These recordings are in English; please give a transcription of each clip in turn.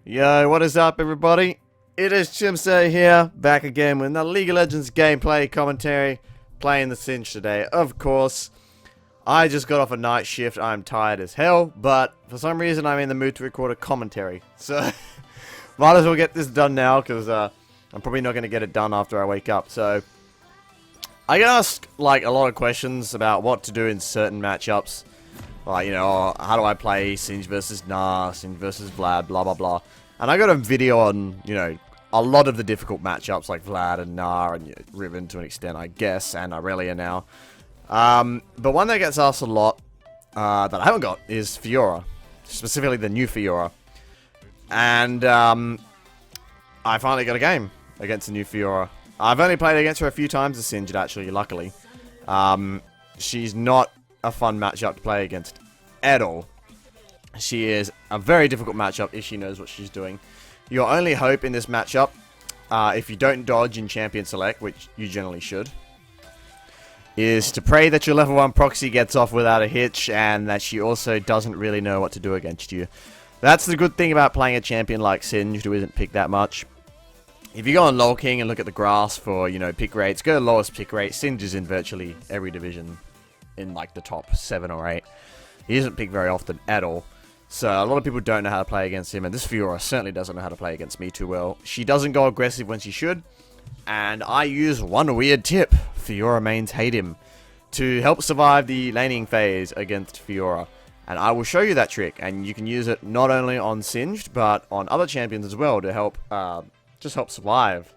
Yo, what is up, everybody? It is Chimsay here, back again with another League of Legends gameplay commentary, playing the Singe today. Of course, I just got off a night shift, I'm tired as hell, but for some reason I'm in the mood to record a commentary. So, might as well get this done now, because I'm probably not going to get it done after I wake up. So, I get asked, like, a lot of questions about what to do in certain matchups. Like, you know, how do I play Singe versus Nah, Singe versus Vlad, blah, blah, blah. And I got a video on, you know, a lot of the difficult matchups like Vlad and Nah and Riven to an extent, I guess, and Aurelia now. But one that gets asked a lot, that I haven't got, is Fiora. Specifically the new Fiora. And, I finally got a game against the new Fiora. I've only played against her a few times this Singe, actually, luckily. She's not a fun matchup to play against at all. She is a very difficult matchup if she knows what she's doing. Your only hope in this matchup, if you don't dodge in champion select, which you generally should, is to pray that your level 1 proxy gets off without a hitch and that she also doesn't really know what to do against you. That's the good thing about playing a champion like Singe, who isn't picked that much. If you go on LoL King and look at the graphs for, you know, pick rates, go to lowest pick rate. Singe is in virtually every division in like the top 7 or 8. He isn't picked very often at all. So a lot of people don't know how to play against him, and this Fiora certainly doesn't know how to play against me too well. She doesn't go aggressive when she should, and I use one weird tip, Fiora mains hate him, to help survive the laning phase against Fiora. And I will show you that trick, and you can use it not only on Singed, but on other champions as well to help, just help survive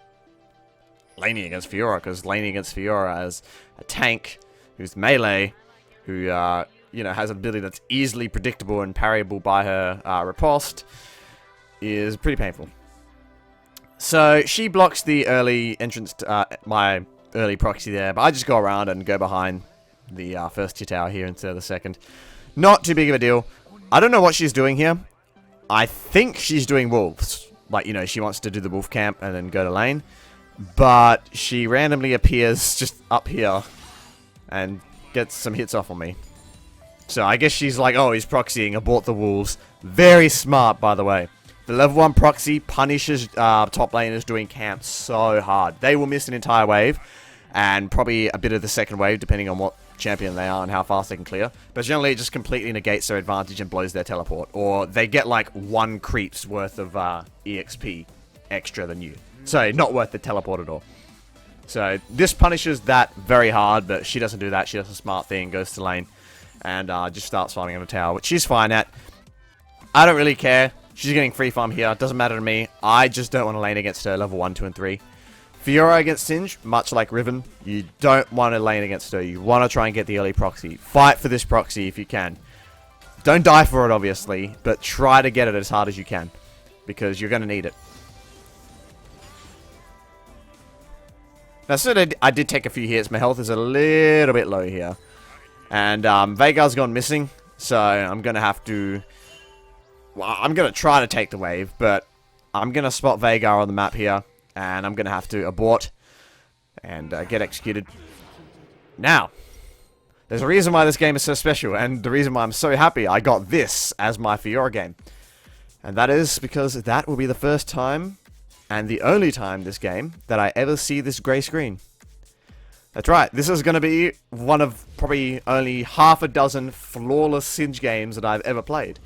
laning against Fiora, because laning against Fiora as a tank who's melee, who, you know, has an ability that's easily predictable and parryable by her riposte, is pretty painful. So, she blocks the early entrance to my early proxy there, but I just go around and go behind the first tier tower here instead of the second. Not too big of a deal. I don't know what she's doing here. I think she's doing wolves. Like, you know, she wants to do the wolf camp and then go to lane. But she randomly appears just up here and gets some hits off on me. So I guess she's like, oh, he's proxying, abort the wolves. Very smart, by the way. The level 1 proxy punishes top laners doing camp so hard. They will miss an entire wave, and probably a bit of the second wave, depending on what champion they are and how fast they can clear. But generally, it just completely negates their advantage and blows their teleport. Or they get like 1 creep's worth of EXP extra than you. So, not worth the teleport at all. So, this punishes that very hard, but she doesn't do that. She does a smart thing, goes to lane, and just starts farming on the tower, which she's fine at. I don't really care. She's getting free farm here. Doesn't matter to me. I just don't want to lane against her level 1, 2, and 3. Fiora against Singe, much like Riven, you don't want to lane against her. You want to try and get the early proxy. Fight for this proxy if you can. Don't die for it, obviously, but try to get it as hard as you can, because you're going to need it. Now, so I did take a few hits. My health is a little bit low here. And Veigar's gone missing, so I'm going to have to... Well, I'm going to try to take the wave, but I'm going to spot Veigar on the map here, and I'm going to have to abort and get executed. Now, there's a reason why this game is so special, and the reason why I'm so happy I got this as my Fiora game. And that is because that will be the first time, and the only time this game, that I ever see this grey screen. That's right, this is going to be one of probably only half a dozen flawless Singe games that I've ever played.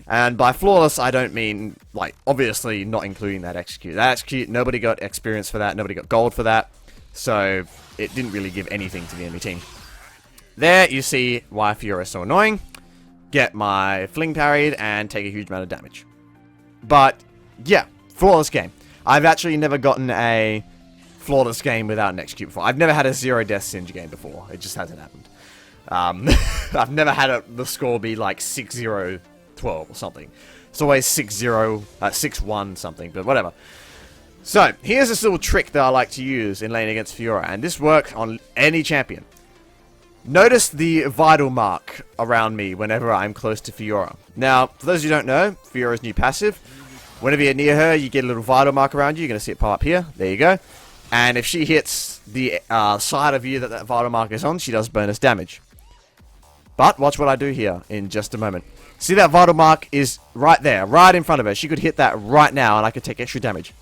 And by flawless, I don't mean, like, obviously not including that execute. That execute, nobody got experience for that, nobody got gold for that, so it didn't really give anything to the enemy team. There, you see why Fiora is so annoying. Get my fling parried and take a huge amount of damage. But, yeah, flawless game. I've actually never gotten a flawless game without an execute before. I've never had a 0 death Singe game before. It just hasn't happened. I've never had the score be like 6-0 12 or something. It's always 6-0, 6-1 something, but whatever. So, here's this little trick that I like to use in lane against Fiora, and this works on any champion. Notice the vital mark around me whenever I'm close to Fiora. Now, for those who don't know, Fiora's new passive. Whenever you're near her, you get a little vital mark around you. You're going to see it pop up here. There you go. And if she hits the side of you that vital mark is on, she does bonus damage. But watch what I do here in just a moment. See that vital mark is right there, right in front of her. She could hit that right now and I could take extra damage.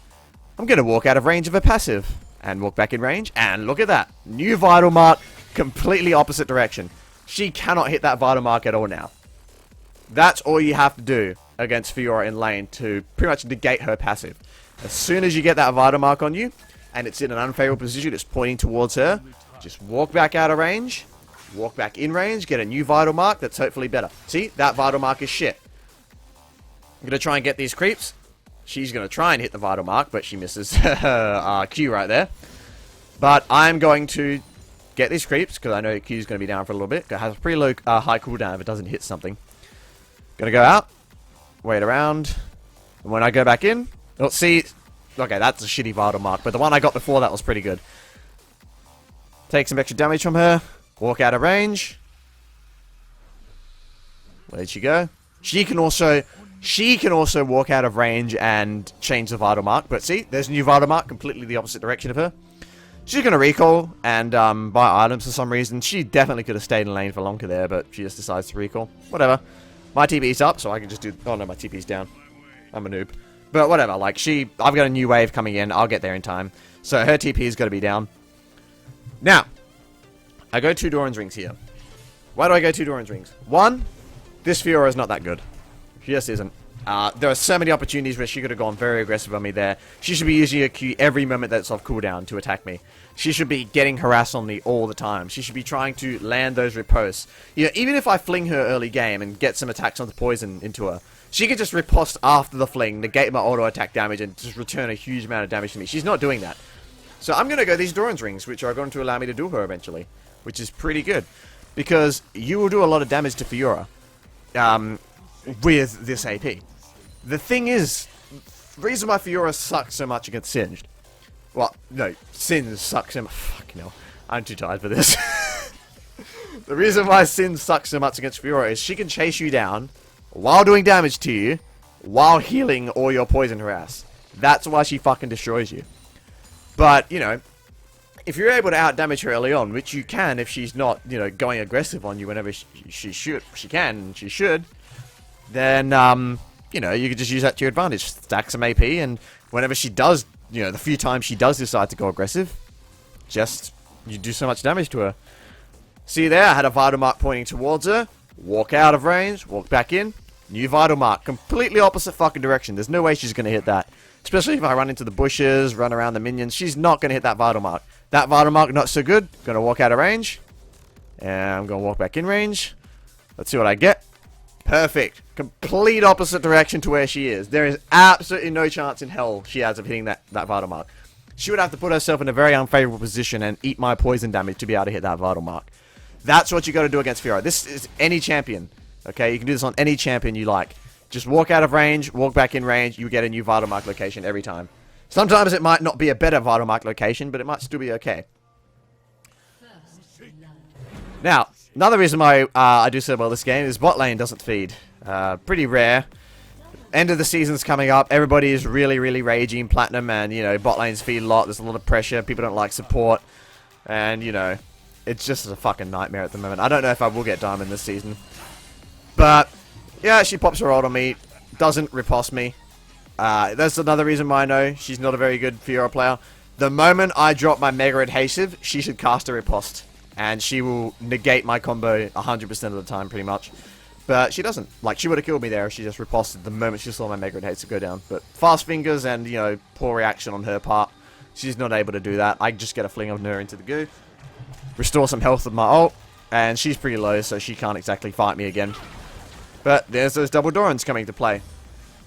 I'm going to walk out of range of her passive. And walk back in range. And look at that. New vital mark. Completely opposite direction. She cannot hit that vital mark at all now. That's all you have to do against Fiora in lane to pretty much negate her passive. As soon as you get that vital mark on you, and it's in an unfavorable position, it's pointing towards her, just walk back out of range, walk back in range, get a new vital mark that's hopefully better. See, that vital mark is shit. I'm going to try and get these creeps. She's going to try and hit the vital mark, but she misses her Q right there. But I'm going to get these creeps, because I know Q's going to be down for a little bit. It has a pretty low, high cooldown if it doesn't hit something. Gonna go out, wait around, and when I go back in, oh, see, okay, that's a shitty vital mark, but the one I got before that was pretty good. Take some extra damage from her, walk out of range. Where'd she go? She can also walk out of range and change the vital mark, but see, there's a new vital mark, completely the opposite direction of her. She's gonna recall and buy items for some reason. She definitely could have stayed in lane for longer there, but she just decides to recall. Whatever. My TP's up, so I can just do... Oh, no, my TP's down. I'm a noob. But whatever, like, I've got a new wave coming in. I'll get there in time. So her TP is going to be down. Now, I go 2 Doran's rings here. Why do I go 2 Doran's rings? One, this Fiora is not that good. She just isn't. There are so many opportunities where she could have gone very aggressive on me there. She should be using her Q every moment that's off cooldown to attack me. She should be getting harassed on me all the time. She should be trying to land those riposts. You know, even if I fling her early game and get some attacks on the poison into her, she could just riposte after the fling, negate my auto attack damage, and just return a huge amount of damage to me. She's not doing that. So I'm going to go these Doran's rings, which are going to allow me to do her eventually, which is pretty good. Because you will do a lot of damage to Fiora with this AP. The thing is, the reason why Fiora sucks so much against Singed, well, no, Sin sucks so much, fucking hell, I'm too tired for this. The reason why Sin sucks so much against Fiora is she can chase you down while doing damage to you, while healing all your poison harass. That's why she fucking destroys you. But, you know, if you're able to out-damage her early on, which you can if she's not, you know, going aggressive on you whenever she should, then, you know, you could just use that to your advantage. Stack some AP, and whenever she does, you know, the few times she does decide to go aggressive, just, you do so much damage to her. See there, I had a vital mark pointing towards her, walk out of range, walk back in, new vital mark, completely opposite fucking direction. There's no way she's going to hit that. Especially if I run into the bushes, run around the minions, she's not going to hit that vital mark. That vital mark, not so good. Going to walk out of range, and I'm going to walk back in range. Let's see what I get. Perfect. Complete opposite direction to where she is. There is absolutely no chance in hell she has of hitting that vital mark. She would have to put herself in a very unfavorable position and eat my poison damage to be able to hit that vital mark. That's what you got to do against Fiora. This is any champion. Okay, you can do this on any champion you like. Just walk out of range, walk back in range, you get a new vital mark location every time. Sometimes it might not be a better vital mark location, but it might still be okay. Now, another reason why I do so well this game is bot lane doesn't feed. Pretty rare. End of the season's coming up. Everybody is really, really raging platinum, and, you know, bot lanes feed a lot. There's a lot of pressure. People don't like support. And, you know, it's just a fucking nightmare at the moment. I don't know if I will get diamond this season. But, yeah, she pops her ult on me. Doesn't riposte me. That's another reason why I know she's not a very good Fiora player. The moment I drop my Mega Adhesive, she should cast a riposte. And she will negate my combo 100% of the time, pretty much. But she doesn't. Like, she would have killed me there if she just riposted the moment she saw my Mega Adhesive go down. But fast fingers and, you know, poor reaction on her part. She's not able to do that. I just get a fling of her into the goo. Restore some health with my ult. And she's pretty low, so she can't exactly fight me again. But there's those double Dorans coming to play.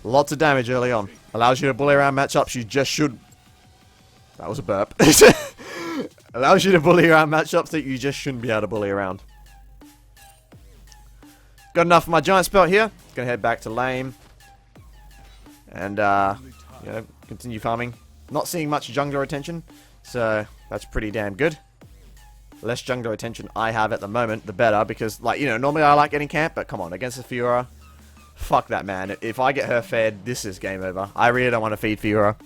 Lots of damage early on. Allows you to bully around matchups you just should... That was a burp. Allows you to bully around matchups that you just shouldn't be able to bully around. Got enough of my giant spell here. Gonna head back to lane. And, you know, continue farming. Not seeing much jungler attention, so that's pretty damn good. Less jungler attention I have at the moment, the better, because, like, you know, normally I like getting camp, but come on, against the Fiora, fuck that, man. If I get her fed, this is game over. I really don't want to feed Fiora.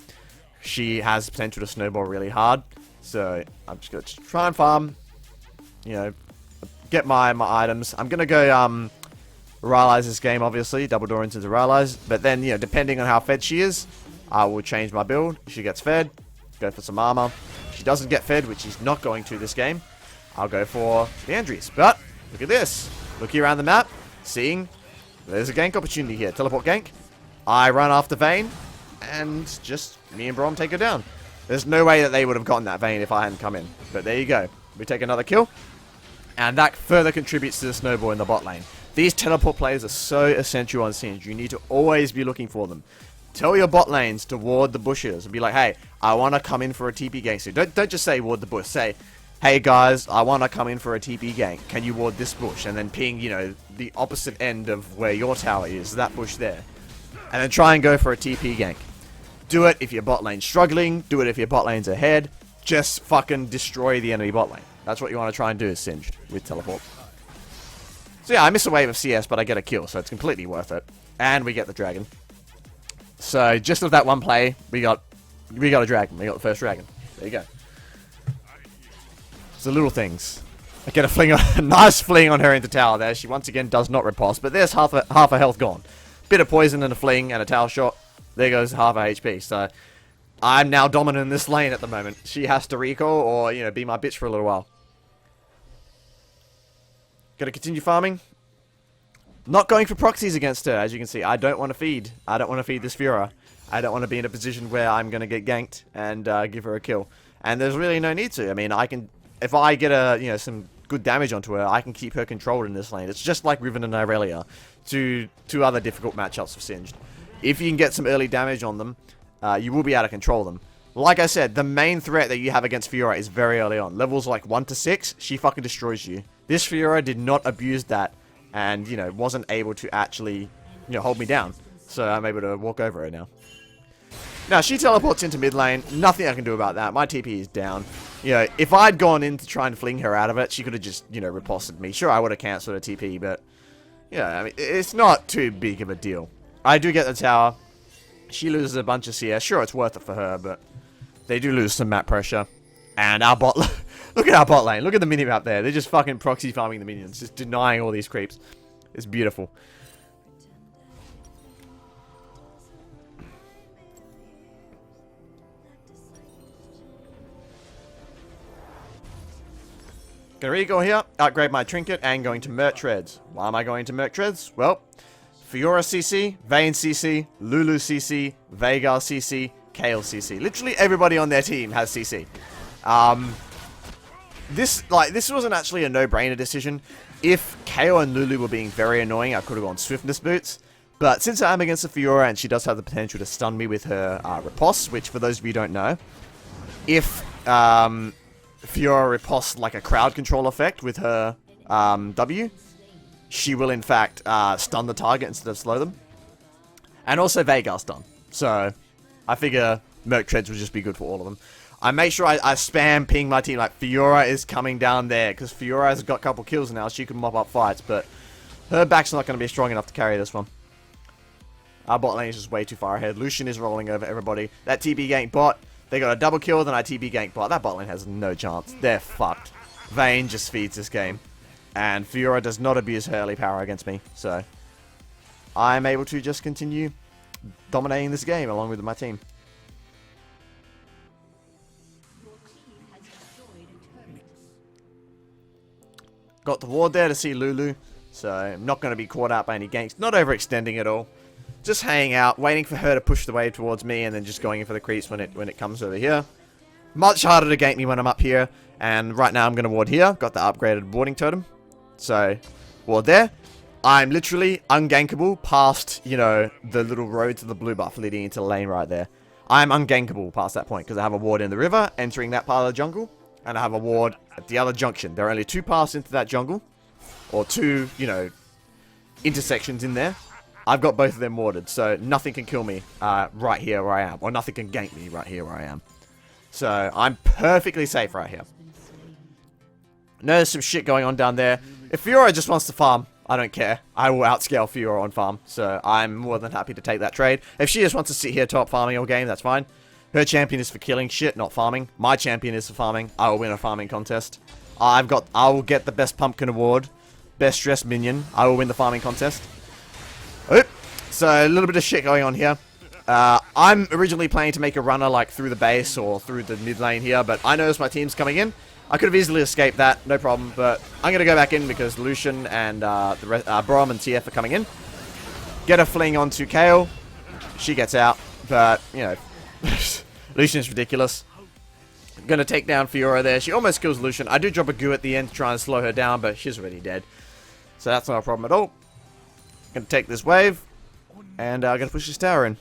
She has potential to snowball really hard, so I'm just going to try and farm, you know, get my items. I'm going to go, Rylai's this game, obviously. Double door into Rylai's. But then, you know, depending on how fed she is, I will change my build. If she gets fed, go for some armor. If she doesn't get fed, which she's not going to this game, I'll go for the Andries. But, look at this. Looking around the map, seeing there's a gank opportunity here. Teleport gank. I run after Vayne, and just me and Brom take her down. There's no way that they would have gotten that Vayne if I hadn't come in. But there you go. We take another kill. And that further contributes to the snowball in the bot lane. These teleport plays are so essential on Singe. You need to always be looking for them. Tell your bot lanes to ward the bushes. And be like, hey, I want to come in for a TP gank. So don't just say ward the bush. Say, hey guys, I want to come in for a TP gank. Can you ward this bush? And then ping, you know, the opposite end of where your tower is. That bush there. And then try and go for a TP gank. Do it if your bot lane's struggling. Do it if your bot lane's ahead. Just fucking destroy the enemy bot lane. That's what you want to try and do is Singed with teleport. So yeah, I miss a wave of CS, but I get a kill, so it's completely worth it. And we get the dragon. So just of that one play, we got a dragon. We got the first dragon. There you go. It's the little things. I get a fling, a nice fling on her into tower there. She once again does not riposte, but there's half a health gone. Bit of poison and a fling and a tower shot. There goes half a HP. So I'm now dominant in this lane at the moment. She has to recall or, you know, be my bitch for a little while. Gonna continue farming. Not going for proxies against her, as you can see. I don't want to feed. I don't want to feed this Fiora. I don't want to be in a position where I'm gonna get ganked and give her a kill. And there's really no need to. I mean, I can, if I get a, you know, some good damage onto her, I can keep her controlled in this lane. It's just like Riven and Irelia, two other difficult matchups for Singed. If you can get some early damage on them, you will be able to control them. Like I said, the main threat that you have against Fiora is very early on. Levels like 1 to 6, she fucking destroys you. This Fiora did not abuse that and, you know, wasn't able to actually, you know, hold me down. So I'm able to walk over her now. Now, she teleports into mid lane. Nothing I can do about that. My TP is down. You know, if I'd gone in to try and fling her out of it, she could have just, you know, riposted me. Sure, I would have cancelled her TP, but, yeah, I mean, it's not too big of a deal. I do get the tower. She loses a bunch of CS. Sure, it's worth it for her, but they do lose some map pressure. And our bot... Look at our bot lane. Look at the minimap there. They're just fucking proxy farming the minions. Just denying all these creeps. It's beautiful. Gonna recall here. Upgrade my trinket and going to Merc Treads. Why am I going to Merc Treads? Well, Fiora CC, Vayne CC, Lulu CC, Veigar CC, Kayle CC. Literally everybody on their team has CC. This wasn't actually a no-brainer decision. If Kayle and Lulu were being very annoying, I could have gone Swiftness Boots. But since I'm against the Fiora and she does have the potential to stun me with her riposte, which for those of you who don't know, if Fiora riposte like a crowd control effect with her W, she will in fact stun the target instead of slow them. And also Veigar stun. So I figure Merc Treads would just be good for all of them. I make sure I spam ping my team like Fiora is coming down there, because Fiora has got a couple kills now, she can mop up fights, but her back's not going to be strong enough to carry this one. Our bot lane is just way too far ahead. Lucian is rolling over everybody. That TB gank bot, they got a double kill, then I TB gank bot. That bot lane has no chance. They're fucked. Vayne just feeds this game. And Fiora does not abuse her early power against me, so I'm able to just continue dominating this game along with my team. Got the ward there to see Lulu, so I'm not going to be caught out by any ganks. Not overextending at all. Just hanging out, waiting for her to push the wave towards me, and then just going in for the creeps when it comes over here. Much harder to gank me when I'm up here, and right now I'm going to ward here. Got the upgraded warding totem. So, ward there. I'm literally ungankable past, you know, the little road to the blue buff leading into the lane right there. I'm ungankable past that point, because I have a ward in the river, entering that part of the jungle. And I have a ward at the other junction. There are only 2 paths into that jungle. Or 2, you know, intersections in there. I've got both of them warded. So nothing can kill me right here where I am. Or nothing can gank me right here where I am. So I'm perfectly safe right here. No, there's some shit going on down there. If Fiora just wants to farm, I don't care. I will outscale Fiora on farm. So I'm more than happy to take that trade. If she just wants to sit here top farming all game, that's fine. Her champion is for killing shit, not farming. My champion is for farming. I will win a farming contest. I will get the best pumpkin award. best dressed minion, I will win the farming contest. Oh, so a little bit of shit going on here. I'm originally planning to make a runner like through the base or through the mid lane here, but I noticed my team's coming in. I could have easily escaped that, no problem, but I'm going to go back in because Lucian and Brom and TF are coming in. Get a fling onto Kayle. She gets out, but, you know, Lucian's ridiculous. Going to take down Fiora there. She almost kills Lucian. I do drop a goo at the end to try and slow her down, but she's already dead. So that's not a problem at all. Going to take this wave, and going to push this tower in.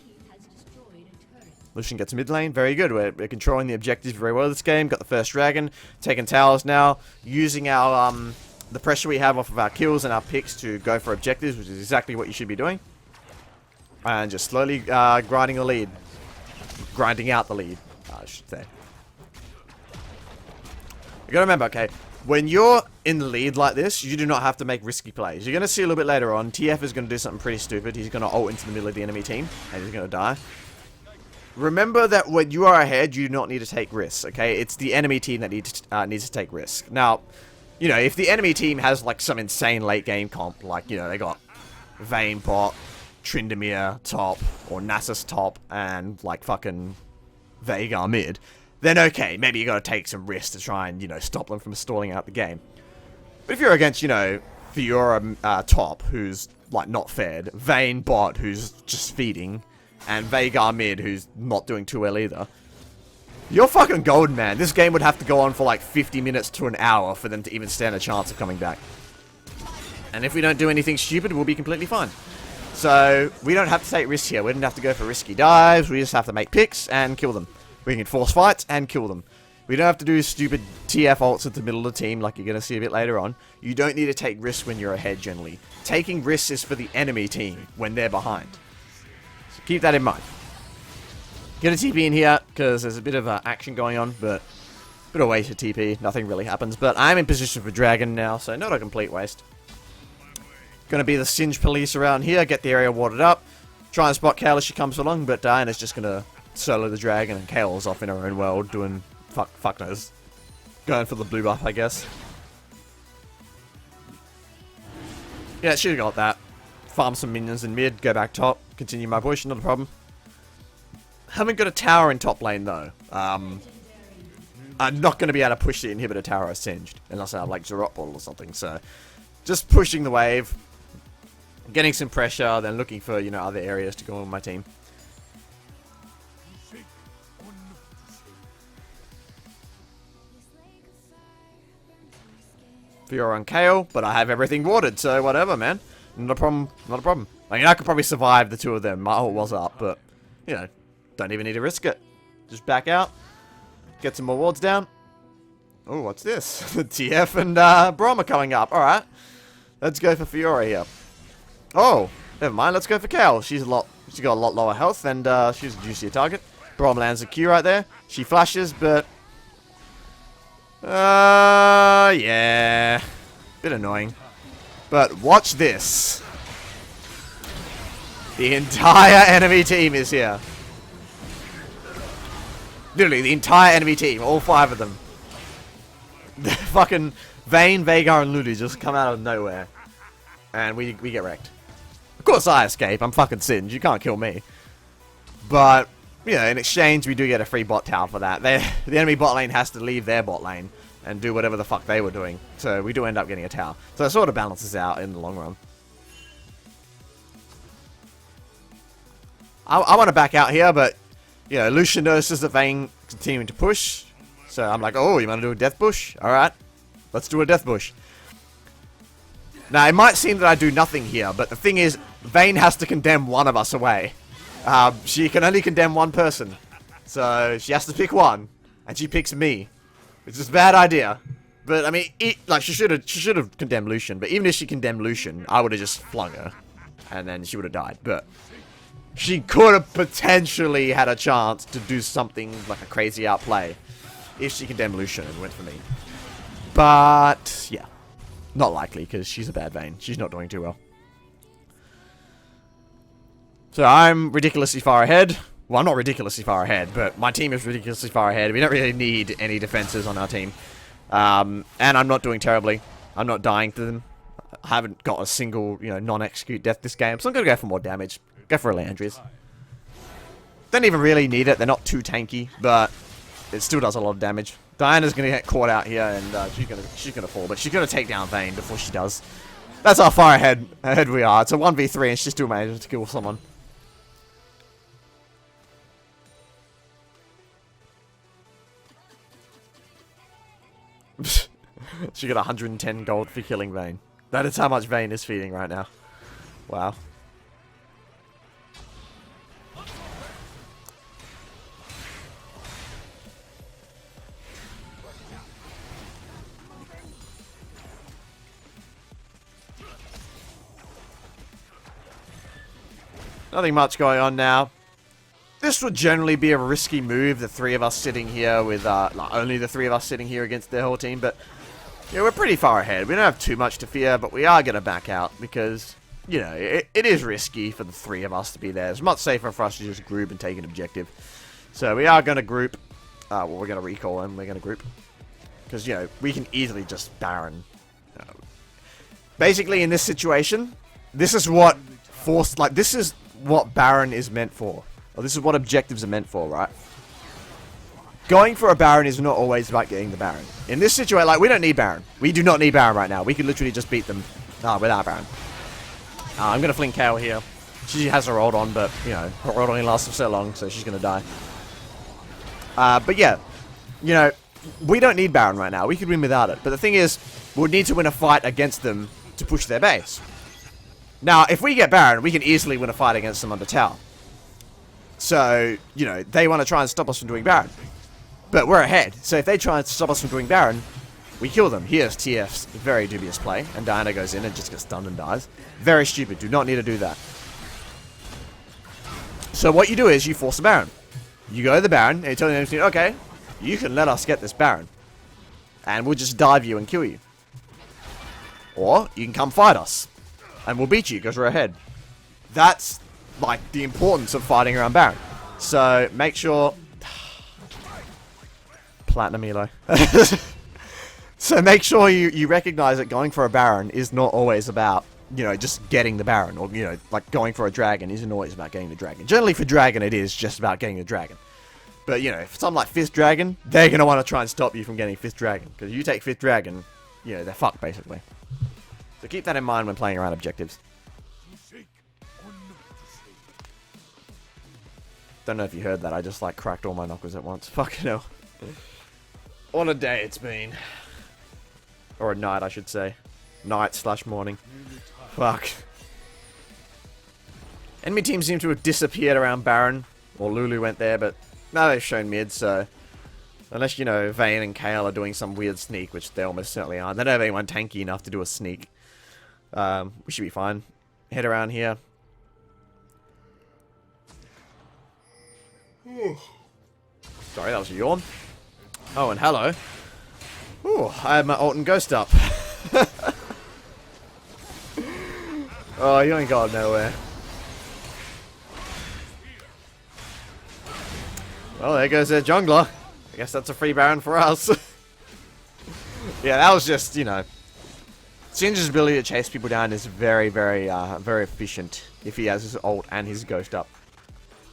Lucian gets mid lane. Very good. We're controlling the objectives very well this game. Got the first dragon. Taking towers now. Using our the pressure we have off of our kills and our picks to go for objectives, which is exactly what you should be doing. And just slowly grinding the lead. Grinding out the lead, I should say. You gotta remember, okay, when you're in the lead like this, you do not have to make risky plays. You're gonna see a little bit later on, TF is gonna do something pretty stupid. He's gonna ult into the middle of the enemy team, and he's gonna die. Remember that when you are ahead, you do not need to take risks, okay? It's the enemy team that needs to take risks. Now, you know, if the enemy team has, like, some insane late game comp, like, you know, they got Vayne bot, Tryndamere top, or Nasus top, and, like, fucking Veigar mid, then okay, maybe you gotta take some risks to try and, you know, stop them from stalling out the game. But if you're against, you know, Fiora top, who's, like, not fed, Vayne bot, who's just feeding, and Veigar mid, who's not doing too well either, you're fucking golden, man. This game would have to go on for like 50 minutes to an hour for them to even stand a chance of coming back. And if we don't do anything stupid, we'll be completely fine. So, we don't have to take risks here. We don't have to go for risky dives. We just have to make picks and kill them. We can force fights and kill them. We don't have to do stupid TF ults at the middle of the team like you're going to see a bit later on. You don't need to take risks when you're ahead generally. Taking risks is for the enemy team when they're behind. Keep that in mind. Get a TP in here, because there's a bit of action going on, but a bit of waste of TP. Nothing really happens, but I'm in position for Dragon now, so not a complete waste. Gonna be the Singe police around here, get the area warded up, try and spot Kayle as she comes along, but Diana's just gonna solo the Dragon, and Kayle's off in her own world, doing fuck knows. Going for the blue buff, I guess. Yeah, should've got that. Farm some minions in mid, go back top, continue my push, not a problem. Haven't got a tower in top lane though. I'm not going to be able to push the inhibitor tower as Singed, unless I have like Xerot Bottle or something, so just pushing the wave, getting some pressure, then looking for, you know, other areas to go on my team. Fiora and Kayle, but I have everything warded, so whatever, man. Not a problem, not a problem. I mean, I could probably survive the two of them. My ult was up, but, you know, don't even need to risk it. Just back out, get some more wards down. Oh, what's this? TF and Brom are coming up. Alright, let's go for Fiora here. Oh, never mind, let's go for Kayle. She's got a lot lower health, and she's a juicier target. Brom lands a Q right there. She flashes, but... yeah. Bit annoying. But watch this. The entire enemy team is here. Literally, the entire enemy team. All 5 of them. The fucking Vayne, Veigar, and Lulu just come out of nowhere. And we get wrecked. Of course I escape. I'm fucking Singe. You can't kill me. But, you know, in exchange, we do get a free bot tower for that. The enemy bot lane has to leave their bot lane and do whatever the fuck they were doing. So we do end up getting a tower. So it sort of balances out in the long run. I want to back out here, but, you know, Lucian notices that Vayne continuing to push. So I'm like, oh, you want to do a death bush? Alright, let's do a death bush. Now, it might seem that I do nothing here, but the thing is, Vayne has to condemn one of us away. She can only condemn one person. So she has to pick one, and she picks me. It's just a bad idea. But, I mean, she should have condemned Lucian. But even if she condemned Lucian, I would have just flung her. And then she would have died. But she could have potentially had a chance to do something like a crazy outplay if she condemned Lucian and went for me. But, yeah. Not likely, because she's a bad Vayne. She's not doing too well. So I'm ridiculously far ahead. Well, I'm not ridiculously far ahead, but my team is ridiculously far ahead. We don't really need any defenses on our team. And I'm not doing terribly. I'm not dying to them. I haven't got a single, you know, non-execute death this game, so I'm going to go for more damage. Go for Elandri's. Don't even really need it. They're not too tanky, but it still does a lot of damage. Diana's going to get caught out here, and she's gonna fall, but she's going to take down Vayne before she does. That's how far ahead we are. It's a 1v3, and she still manages to kill someone. She got 110 gold for killing Vayne. That is how much Vayne is feeding right now. Wow. Nothing much going on now. This would generally be a risky move, the three of us sitting here with, like, only the three of us sitting here against their whole team, but, yeah, we're pretty far ahead. We don't have too much to fear, but we are going to back out because, you know, it is risky for the three of us to be there. It's much safer for us to just group and take an objective. So we are going to group. Well, we're going to recall and we're going to group. Because, you know, we can easily just Baron. Basically, in this situation, this is what this is what Baron is meant for. Or this is what objectives are meant for, right? Going for a Baron is not always about getting the Baron. In this situation, like, we don't need Baron. We do not need Baron right now. We could literally just beat them without Baron. I'm going to fling Kale here. She has her ult on, but, you know, her ult only lasts for so long, so she's going to die. But yeah, you know, we don't need Baron right now. We could win without it. But the thing is, we'll need to win a fight against them to push their base. Now, if we get Baron, we can easily win a fight against them under tower. So, you know, they want to try and stop us from doing Baron. But we're ahead. So if they try and stop us from doing Baron, we kill them. Here's TF's very dubious play. And Diana goes in and just gets stunned and dies. Very stupid. Do not need to do that. So what you do is you force the Baron. You go to the Baron and you tell them, okay, you can let us get this Baron. And we'll just dive you and kill you. Or you can come fight us. And we'll beat you because we're ahead. That's like the importance of fighting around Baron. So make sure Platinum Elo. So make sure you recognize that going for a Baron is not always about, you know, just getting the Baron, or, you know, like going for a dragon isn't always about getting the dragon. Generally for dragon it is just about getting the dragon. But, you know, if something like 5th dragon, they're going to want to try and stop you from getting 5th dragon. Because you take 5th dragon, you know, they're fucked basically. So keep that in mind when playing around objectives. Don't know if you heard that. I just, like, cracked all my knuckles at once. Fucking hell. What a day it's been. Or a night, I should say. Night/morning. Fuck. Enemy team seem to have disappeared around Baron. Or Lulu went there, but now they've shown mid, so... Unless, you know, Vayne and Kale are doing some weird sneak, which they almost certainly are. They don't have anyone tanky enough to do a sneak. We should be fine. Head around here. Sorry, that was a yawn. Oh, and hello. Ooh, I have my ult and ghost up. Oh, you ain't got nowhere. Well, there goes their jungler. I guess that's a free Baron for us. Yeah, that was just, you know... Singe's ability to chase people down is very, very efficient if he has his ult and his ghost up.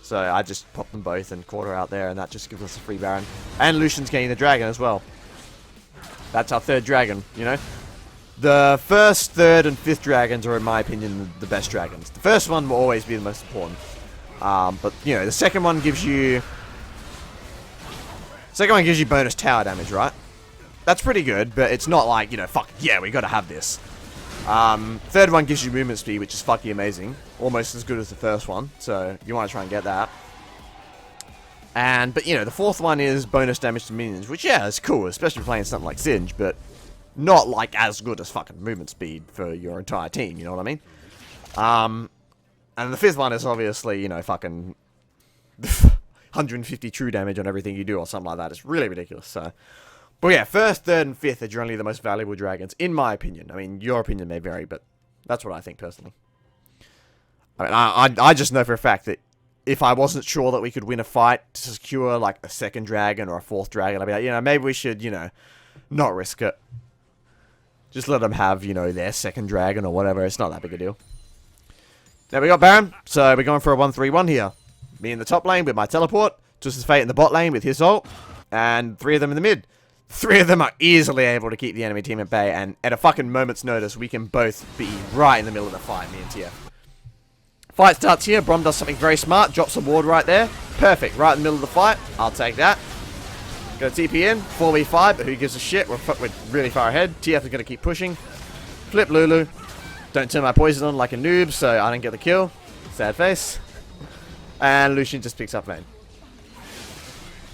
So I just popped them both and caught her out there, and that just gives us a free Baron. And Lucian's getting the dragon as well. That's our 3rd dragon, you know? The 1st, 3rd, and 5th dragons are, in my opinion, the best dragons. The first one will always be the most important. But, you know, the second one gives you... bonus tower damage, right? That's pretty good, but it's not like, you know, fuck, yeah, we gotta have this. 3rd one gives you movement speed, which is fucking amazing. Almost as good as the 1st one, so you want to try and get that. But, you know, the 4th one is bonus damage to minions, which, yeah, is cool, especially playing something like Singe, but not, like, as good as fucking movement speed for your entire team, you know what I mean? And the 5th one is obviously, you know, fucking 150 true damage on everything you do or something like that. It's really ridiculous, so... But yeah, 1st, 3rd, and 5th are generally the most valuable dragons, in my opinion. I mean, your opinion may vary, but that's what I think personally. I mean, I just know for a fact that if I wasn't sure that we could win a fight to secure, like, a 2nd dragon or a 4th dragon, I'd be like, you know, maybe we should, you know, not risk it. Just let them have, you know, their second dragon or whatever. It's not that big a deal. There we got Baron. So we're going for a 1-3-1 here. Me in the top lane with my teleport. Twisted Fate in the bot lane with his ult. And 3 of them in the mid. 3 of them are easily able to keep the enemy team at bay. And at a fucking moment's notice, we can both be right in the middle of the fight, me and TF. Fight starts here. Brom does something very smart. Drops a ward right there. Perfect. Right in the middle of the fight. I'll take that. Go TP in. 4v5, but who gives a shit? We're really far ahead. TF is going to keep pushing. Flip Lulu. Don't turn my poison on like a noob, so I didn't get the kill. Sad face. And Lucian just picks up lane.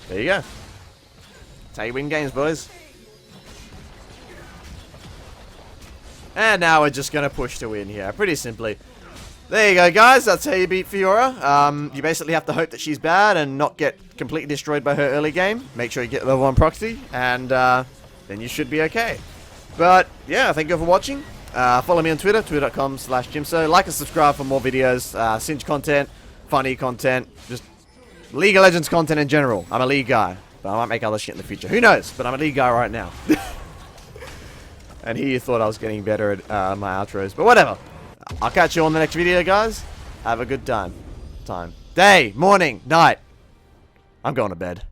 There you go. That's how you win games, boys. And now we're just going to push to win here. Pretty simply. There you go, guys. That's how you beat Fiora. You basically have to hope that she's bad and not get completely destroyed by her early game. Make sure you get level 1 proxy, and then you should be okay. But, yeah, thank you for watching. Follow me on Twitter, twitter.com/Jimso. Like and subscribe for more videos, Cinch content, funny content, just League of Legends content in general. I'm a League guy, but I might make other shit in the future. Who knows? But I'm a League guy right now. And he thought I was getting better at my outros, but whatever. I'll catch you on the next video, guys. Have a good time. Day, morning, night. I'm going to bed.